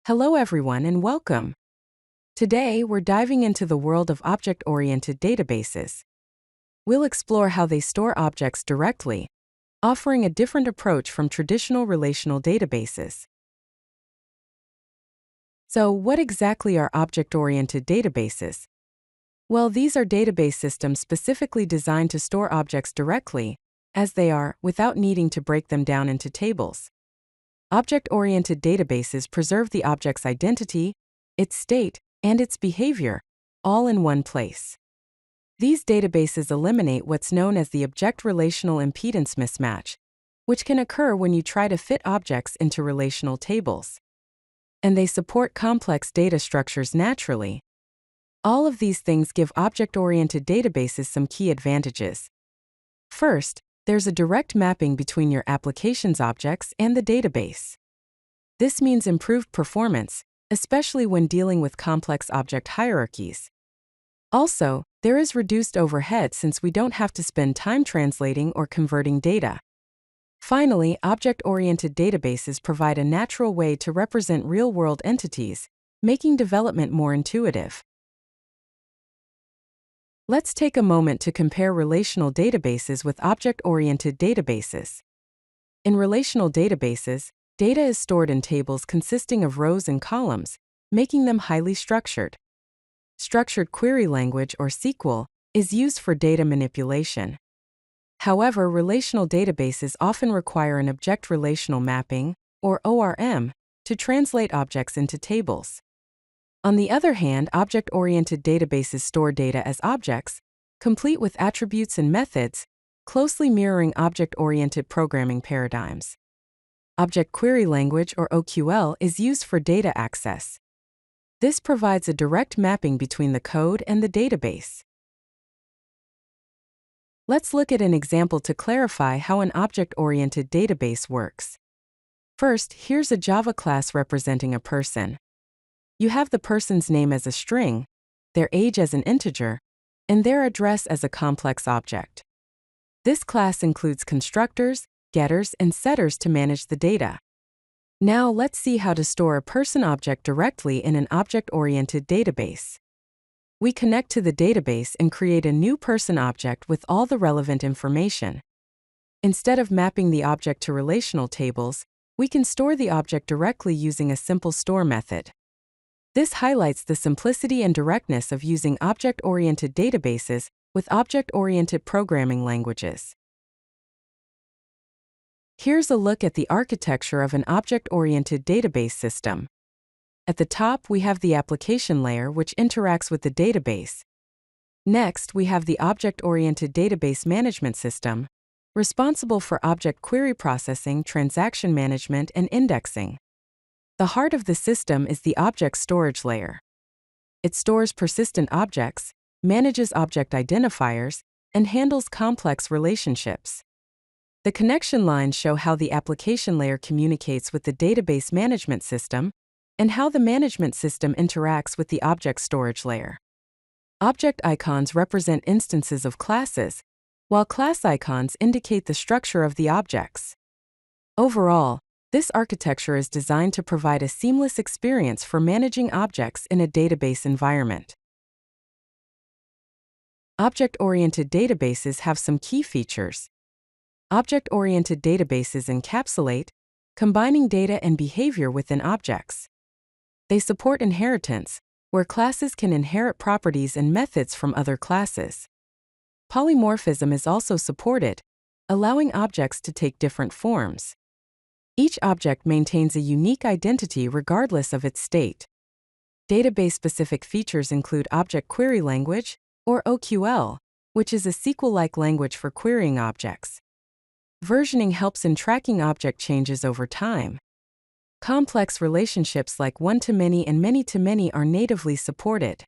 Hello everyone and welcome. Today we're diving into the world of object-oriented databases. We'll explore how they store objects directly, offering a different approach from traditional relational databases. So, what exactly are object-oriented databases? Well, these are database systems specifically designed to store objects directly, as they are, without needing to break them down into tables. Object-oriented databases preserve the object's identity, its state, and its behavior, all in one place. These databases eliminate what's known as the object-relational impedance mismatch, which can occur when you try to fit objects into relational tables. And they support complex data structures naturally. All of these things give object-oriented databases some key advantages. First, there's a direct mapping between your application's objects and the database. This means improved performance, especially when dealing with complex object hierarchies. Also, there is reduced overhead since we don't have to spend time translating or converting data. Finally, object-oriented databases provide a natural way to represent real-world entities, making development more intuitive. Let's take a moment to compare relational databases with object-oriented databases. In relational databases, data is stored in tables consisting of rows and columns, making them highly structured. Structured query language, or SQL, is used for data manipulation. However, relational databases often require an object-relational mapping, or ORM, to translate objects into tables. On the other hand, object-oriented databases store data as objects, complete with attributes and methods, closely mirroring object-oriented programming paradigms. Object Query Language, or OQL, is used for data access. This provides a direct mapping between the code and the database. Let's look at an example to clarify how an object-oriented database works. First, here's a Java class representing a person. You have the person's name as a string, their age as an integer, and their address as a complex object. This class includes constructors, getters, and setters to manage the data. Now let's see how to store a person object directly in an object-oriented database. We connect to the database and create a new person object with all the relevant information. Instead of mapping the object to relational tables, we can store the object directly using a simple store method. This highlights the simplicity and directness of using object-oriented databases with object-oriented programming languages. Here's a look at the architecture of an object-oriented database system. At the top, we have the application layer, which interacts with the database. Next, we have the object-oriented database management system, responsible for object query processing, transaction management, and indexing. The heart of the system is the object storage layer. It stores persistent objects, manages object identifiers, and handles complex relationships. The connection lines show how the application layer communicates with the database management system and how the management system interacts with the object storage layer. Object icons represent instances of classes, while class icons indicate the structure of the objects. Overall, this architecture is designed to provide a seamless experience for managing objects in a database environment. Object-oriented databases have some key features. Object-oriented databases encapsulate, combining data and behavior within objects. They support inheritance, where classes can inherit properties and methods from other classes. Polymorphism is also supported, allowing objects to take different forms. Each object maintains a unique identity regardless of its state. Database-specific features include Object Query Language, or OQL, which is a SQL-like language for querying objects. Versioning helps in tracking object changes over time. Complex relationships like one-to-many and many-to-many are natively supported.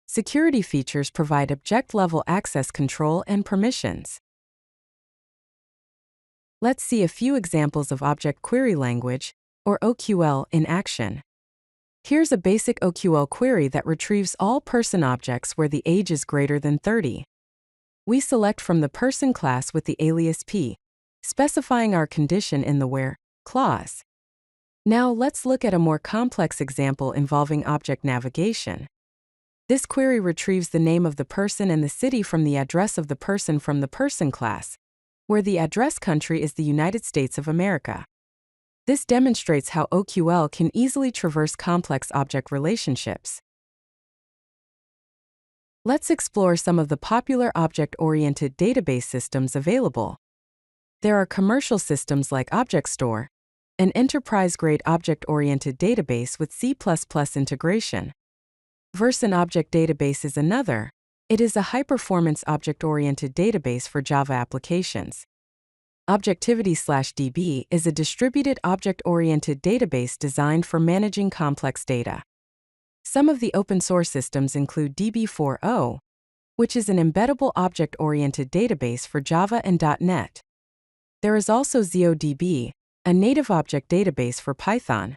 Security features provide object-level access control and permissions. Let's see a few examples of Object Query Language, or OQL, in action. Here's a basic OQL query that retrieves all person objects where the age is greater than 30. We select from the person class with the alias p, specifying our condition in the where clause. Now let's look at a more complex example involving object navigation. This query retrieves the name of the person and the city from the address of the person from the person class, where the address country is the United States of America. This demonstrates how OQL can easily traverse complex object relationships. Let's explore some of the popular object-oriented database systems available. There are commercial systems like ObjectStore, an enterprise-grade object-oriented database with C++ integration. Version Object Database is another. It is a high-performance object-oriented database for Java applications. Objectivity/DB is a distributed object-oriented database designed for managing complex data. Some of the open-source systems include DB4O, which is an embeddable object-oriented database for Java and .NET. There is also OODB, a native object database for Python.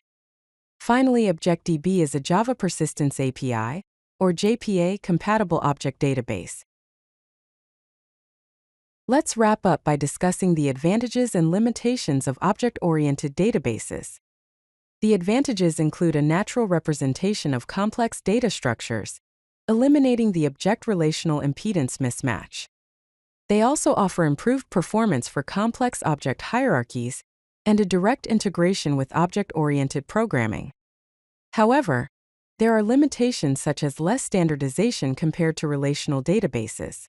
Finally, object-DB is a Java Persistence API, or JPA, compatible object database. Let's wrap up by discussing the advantages and limitations of object-oriented databases. The advantages include a natural representation of complex data structures, eliminating the object-relational impedance mismatch. They also offer improved performance for complex object hierarchies and a direct integration with object-oriented programming. However, there are limitations such as less standardization compared to relational databases.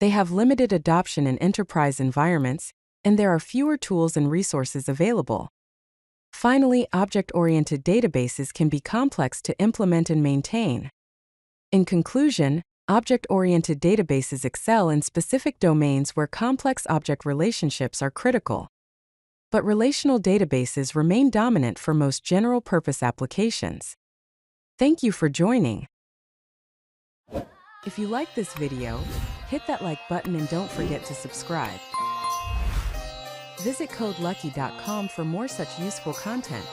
They have limited adoption in enterprise environments, and there are fewer tools and resources available. Finally, object-oriented databases can be complex to implement and maintain. In conclusion, object-oriented databases excel in specific domains where complex object relationships are critical. But relational databases remain dominant for most general-purpose applications. Thank you for joining. If you like this video, hit that like button and don't forget to subscribe. Visit codelucky.com for more such useful content.